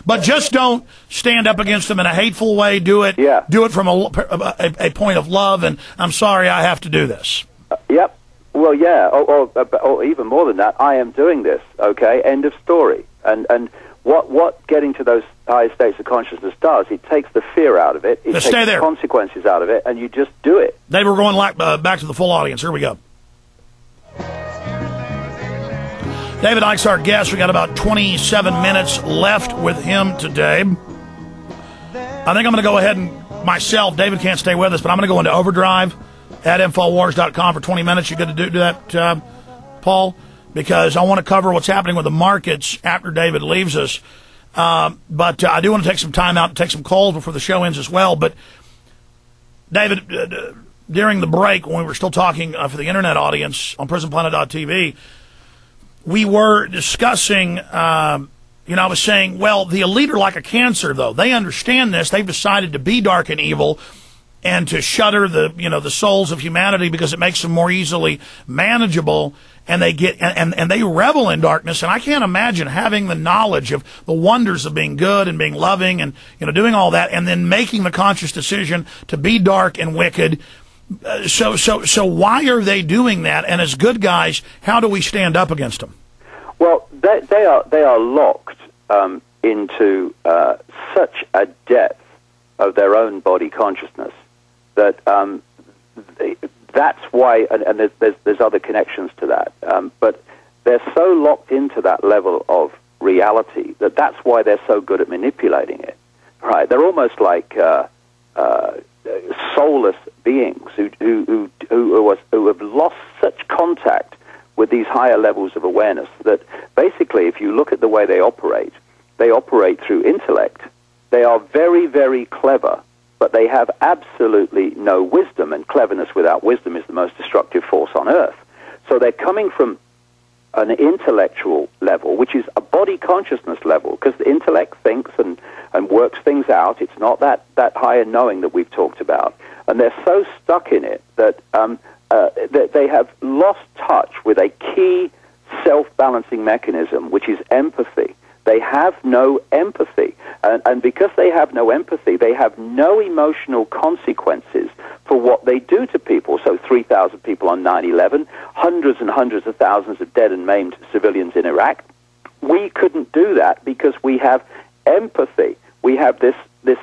But just don't stand up against them in a hateful way. Do it. Yeah. Do it from a point of love. And I'm sorry, I have to do this. Yep. Well, yeah. Or even more than that, I am doing this. Okay. End of story. And what getting to those higher states of consciousness does, it takes the fear out of it. It takes the consequences out of it, and you just do it. They were going back to the full audience. Here we go. David Icke's our guest. We got about 27 minutes left with him today. I think I'm going to go ahead and myself, David can't stay with us, but I'm going to go into overdrive at Infowars.com for 20 minutes. You good to do that, Paul? Because I want to cover what's happening with the markets after David leaves us. But I do want to take some time out and take some calls before the show ends as well. But, David, during the break, when we were still talking for the internet audience on PrisonPlanet.tv, we were discussing, I was saying, well, the elite are like a cancer, though. They understand this. They've decided to be dark and evil and to shutter the souls of humanity because it makes them more easily manageable. And they get and they revel in darkness, and I can't imagine having the knowledge of the wonders of being good and being loving and doing all that, and then making the conscious decision to be dark and wicked. So why are they doing that? And as good guys, how do we stand up against them? Well, they are locked into such a depth of their own body consciousness that that's why, and there's other connections to that, but they're so locked into that level of reality that why they're so good at manipulating it. Right? They're almost like soulless beings who have lost such contact with these higher levels of awareness that basically, if you look at the way they operate through intellect. They are very, very clever, but they have absolutely no wisdom, and cleverness without wisdom is the most destructive force on earth. So they're coming from an intellectual level, which is a body consciousness level, because the intellect thinks and works things out. It's not that higher knowing that we've talked about. And they're so stuck in it that they have lost touch with a key self-balancing mechanism, which is empathy. They have no empathy. And because they have no empathy, they have no emotional consequences for what they do to people. So 3,000 people on 9/11, hundreds and hundreds of thousands of dead and maimed civilians in Iraq. We couldn't do that because we have empathy. We have this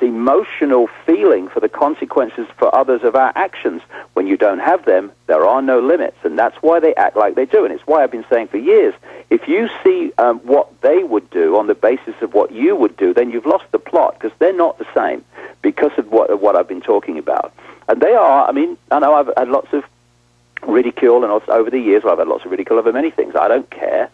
emotional feeling for the consequences for others of our actions. When you don't have them, there are no limits, and that's why they act like they do. And it's why I've been saying for years, if you see what they would do on the basis of what you would do, then you've lost the plot, because they're not the same because of what I've been talking about. And they are, I mean, I know I've had lots of ridicule, and also over the years I've had lots of ridicule over many things. I don't care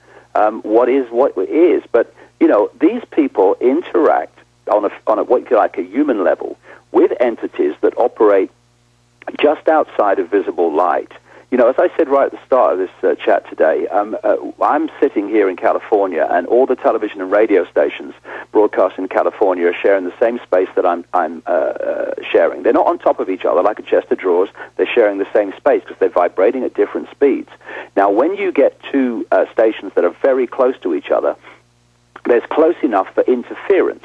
what is, but, you know, these people interact on a what you like a human level with entities that operate just outside of visible light. You know, as I said right at the start of this chat today, I'm sitting here in California, and all the television and radio stations broadcast in California are sharing the same space that I'm sharing. They're not on top of each other like a chest of drawers. They're sharing the same space because they're vibrating at different speeds. Now, when you get two stations that are very close to each other, there's close enough for interference,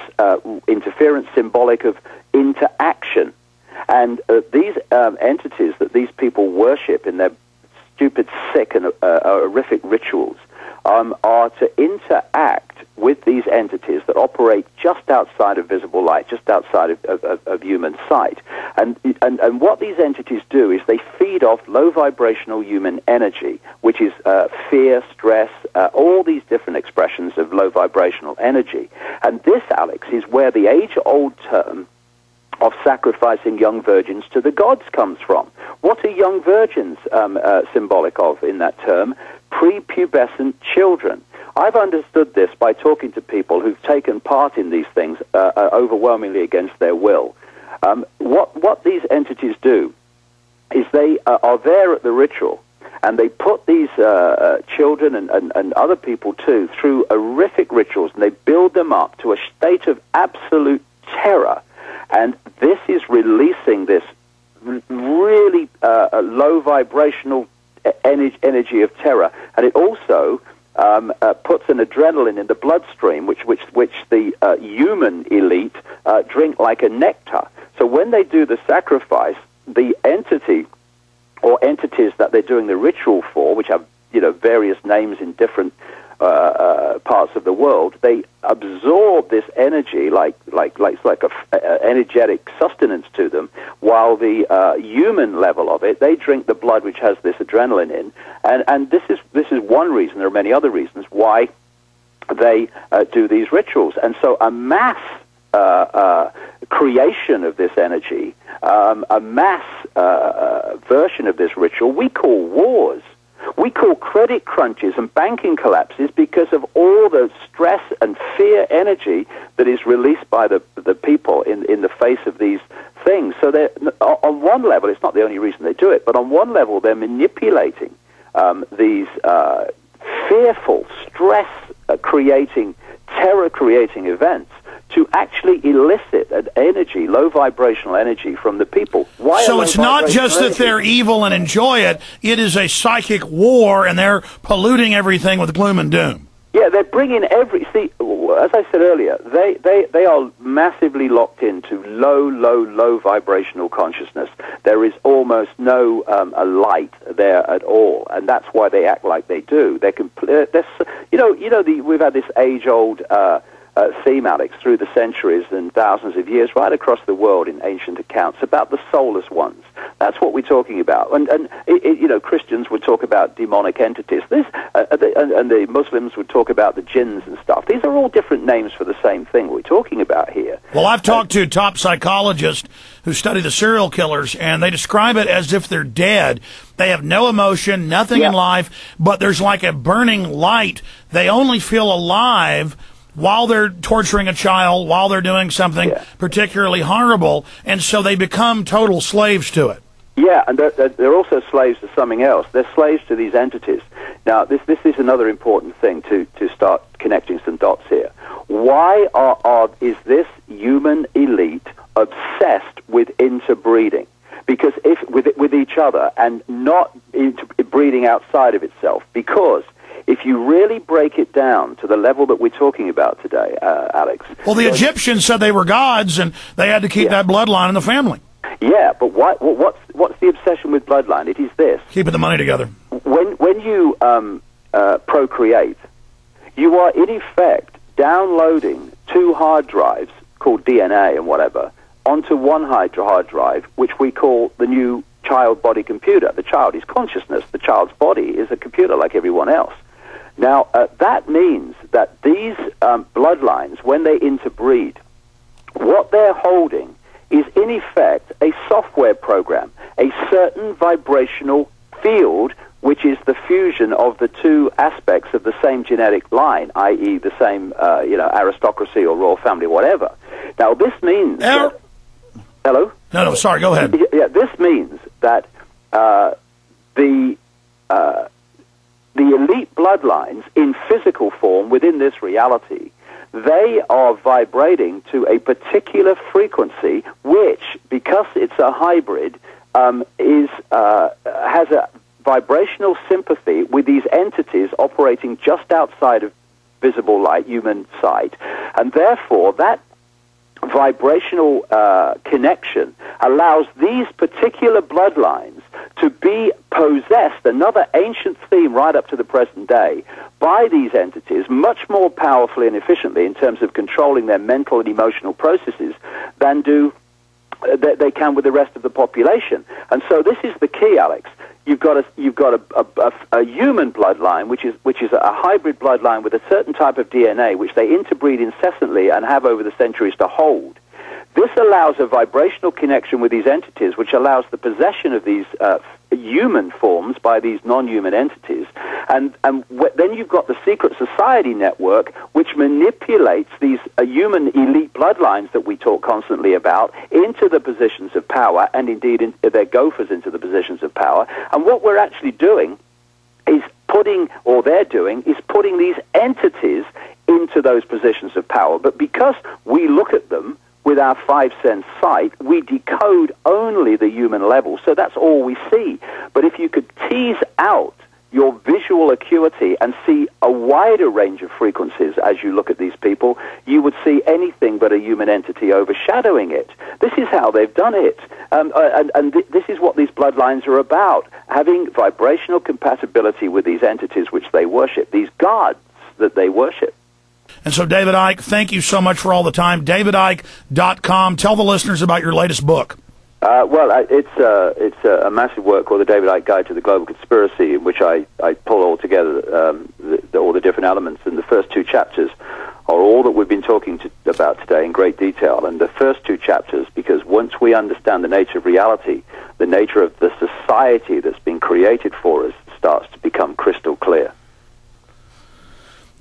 interference symbolic of interaction. And these entities that these people worship in their stupid, sick, and horrific rituals are to interact with these entities that operate just outside of visible light, just outside of human sight. And what these entities do is they feed off low vibrational human energy, which is fear, stress, all these different expressions of low vibrational energy. And this, Alex, is where the age-old term of sacrificing young virgins to the gods comes from. What are young virgins symbolic of in that term? Prepubescent children. I've understood this by talking to people who've taken part in these things overwhelmingly against their will. What these entities do is they are there at the ritual, and they put these children and other people too through horrific rituals, and they build them up to a state of absolute terror. And this is releasing this really low vibrational energy of terror. And it also puts an adrenaline in the bloodstream, which which the human elite drink like a nectar. So when they do the sacrifice, the entity or entities that they're doing the ritual for, which have various names in different parts of the world, they absorb this energy like a energetic sustenance to them, while the human level of it, they drink the blood which has this adrenaline in, and this is one reason. There are many other reasons why they do these rituals. And so a mass creation of this energy, a mass version of this ritual, we call wars. We call credit crunches and banking collapses because of all the stress and fear energy that is released by the people in the face of these things. So on one level, it's not the only reason they do it, but on one level, they're manipulating these fearful, stress-creating, terror-creating events to actually elicit an energy, low vibrational energy from the people. Why? So it's not just that they're evil and enjoy it. It is a psychic war, and they're polluting everything with gloom and doom. Yeah, they're bringing see, as I said earlier, they are massively locked into low vibrational consciousness. There is almost no a light there at all, and that's why they act like they do. We've had this age-old theme, Alex, through the centuries and thousands of years, right across the world in ancient accounts about the soulless ones. That's what we're talking about. And Christians would talk about demonic entities. And the Muslims would talk about the jinns and stuff. These are all different names for the same thing we're talking about here. Well, I've talked to top psychologists who study the serial killers, and they describe it as if they're dead. They have no emotion, nothing in life, but there's like a burning light. They only feel alive while they're torturing a child, while they're doing something particularly horrible, and so they become total slaves to it. Yeah, and they're also slaves to something else. They're slaves to these entities. Now, this is another important thing to start connecting some dots here. Why is this human elite obsessed with interbreeding? Because with each other and not breeding outside of itself. Because if you really break it down to the level that we're talking about today, Alex. Well, the Egyptians said they were gods, and they had to keep that bloodline in the family. Yeah, but what's the obsession with bloodline? It is this: keeping the money together. When you procreate, you are in effect downloading two hard drives called DNA and whatever onto one hard drive, which we call the new child body computer. The child is consciousness. The child's body is a computer like everyone else. Now, that means that these bloodlines, when they interbreed, what they're holding is, in effect, a software program, a certain vibrational field, which is the fusion of the two aspects of the same genetic line, i.e. the same, aristocracy or royal family, whatever. Now, this means... Hello? No, sorry, go ahead. Yeah, this means that the elite bloodlines in physical form within this reality, they are vibrating to a particular frequency which, because it's a hybrid, has a vibrational sympathy with these entities operating just outside of visible light, human sight. And therefore, that vibrational connection allows these particular bloodlines to be possessed, another ancient theme right up to the present day, by these entities much more powerfully and efficiently in terms of controlling their mental and emotional processes than they can with the rest of the population. And so this is the key, Alex. You've got a human bloodline, which is a hybrid bloodline with a certain type of DNA, which they interbreed incessantly and have over the centuries to hold. This allows a vibrational connection with these entities, which allows the possession of these human forms by these non-human entities. And then you've got the secret society network, which manipulates these human elite bloodlines that we talk constantly about into the positions of power, and indeed their gophers into the positions of power. And what we're actually doing is putting these entities into those positions of power. But because we look at them with our five-sense sight, we decode only the human level, so that's all we see. But if you could tease out your visual acuity and see a wider range of frequencies as you look at these people, you would see anything but a human entity overshadowing it. This is how they've done it. This is what these bloodlines are about, having vibrational compatibility with these entities which they worship, these gods that they worship. And so, David Icke, thank you so much for all the time. DavidIcke.com. Tell the listeners about your latest book. It's a massive work called The David Icke Guide to the Global Conspiracy, in which I pull all together all the different elements. And the first two chapters are all that we've been talking about today in great detail. And the first two chapters, because once we understand the nature of reality, the nature of the society that's been created for us starts to become crystal clear.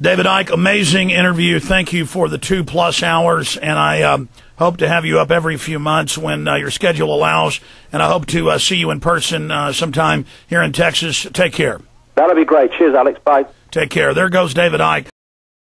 David Icke, amazing interview. Thank you for the 2+ hours, and I hope to have you up every few months when your schedule allows, and I hope to see you in person sometime here in Texas. Take care. That'll be great. Cheers, Alex. Bye. Take care. There goes David Icke.